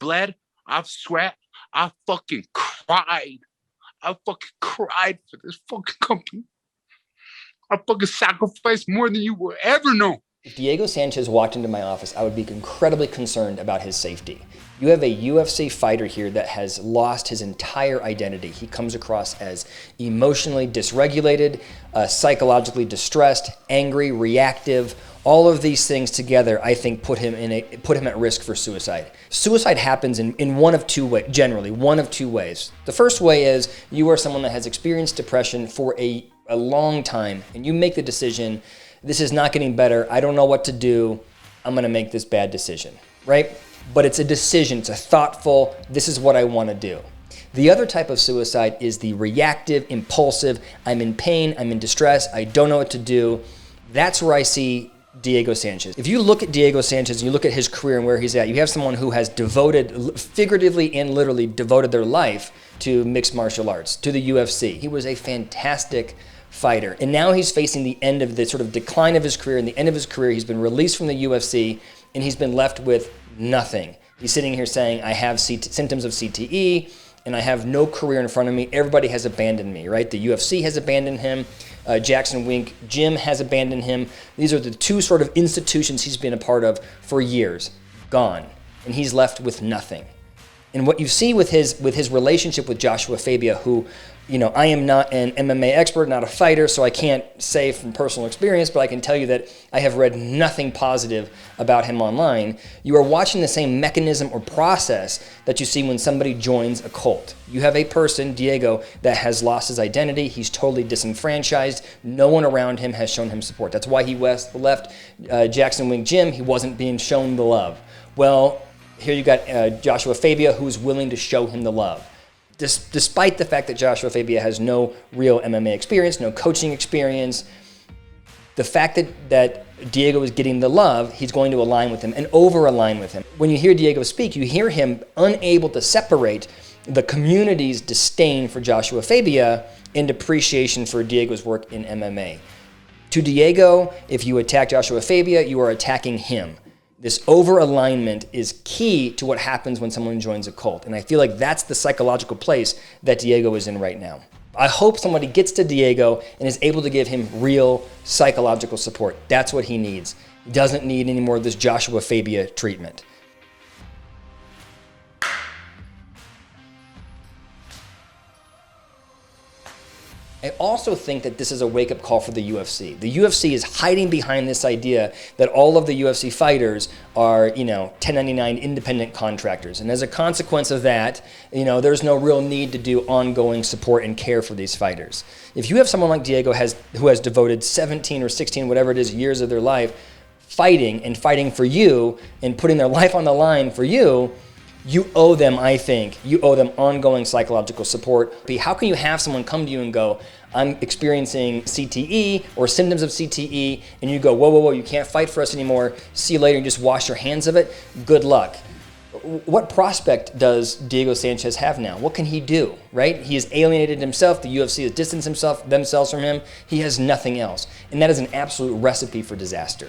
bled, I've sweat, I fucking cried. I fucking cried for this fucking company. I fucking sacrificed more than you will ever know. If Diego Sanchez walked into my office, I would be incredibly concerned about his safety. You have a UFC fighter here that has lost his entire identity. He comes across as emotionally dysregulated, psychologically distressed, angry, reactive. All of these things together, I think, put him at risk for suicide. Suicide happens in one of two ways, generally, one of two ways. The first way is you are someone that has experienced depression for a long time, and you make the decision, this is not getting better, I don't know what to do, I'm gonna make this bad decision, right? But it's a decision, it's a thoughtful, this is what I wanna do. The other type of suicide is the reactive, impulsive, I'm in pain, I'm in distress, I don't know what to do. That's where I see Diego Sanchez. If you look at Diego Sanchez and you look at his career and where he's at, you have someone who has devoted, figuratively and literally devoted their life to mixed martial arts, to the UFC. He was a fantastic fighter. And now he's facing the end of the sort of decline of his career. In the end of his career, he's been released from the UFC and he's been left with nothing. He's sitting here saying, I have symptoms of CTE and I have no career in front of me. Everybody has abandoned me, right? The UFC has abandoned him. Jackson Wink Gym has abandoned him. These are the two sort of institutions he's been a part of for years. Gone. And he's left with nothing. And what you see with his relationship with Joshua Fabia, who, you know, I am not an MMA expert, not a fighter, so I can't say from personal experience, but I can tell you that I have read nothing positive about him online. You are watching the same mechanism or process that you see when somebody joins a cult. You have a person, Diego, that has lost his identity. He's totally disenfranchised. No one around him has shown him support. That's why he left Jackson Wink Gym. He wasn't being shown the love. Well, here you got Joshua Fabia, who's willing to show him the love. Despite the fact that Joshua Fabia has no real MMA experience, no coaching experience, the fact that Diego is getting the love, he's going to align with him and over-align with him. When you hear Diego speak, you hear him unable to separate the community's disdain for Joshua Fabia and appreciation for Diego's work in MMA. To Diego, if you attack Joshua Fabia, you are attacking him. This over-alignment is key to what happens when someone joins a cult. And I feel like that's the psychological place that Diego is in right now. I hope somebody gets to Diego and is able to give him real psychological support. That's what he needs. He doesn't need any more of this Joshua Fabia treatment. I also think that this is a wake-up call for the UFC. The UFC is hiding behind this idea that all of the UFC fighters are, 1099 independent contractors. And as a consequence of that, there's no real need to do ongoing support and care for these fighters. If you have someone like Diego who has devoted 17 or 16, whatever it is, years of their life fighting for you and putting their life on the line for you, you owe them, I think, ongoing psychological support. How can you have someone come to you and go, I'm experiencing CTE or symptoms of CTE, and you go, whoa, you can't fight for us anymore, see you later, and just wash your hands of it? Good luck. What prospect does Diego Sanchez have now? What can he do, right? He has alienated himself. The UFC has distanced themselves from him. He has nothing else. And that is an absolute recipe for disaster.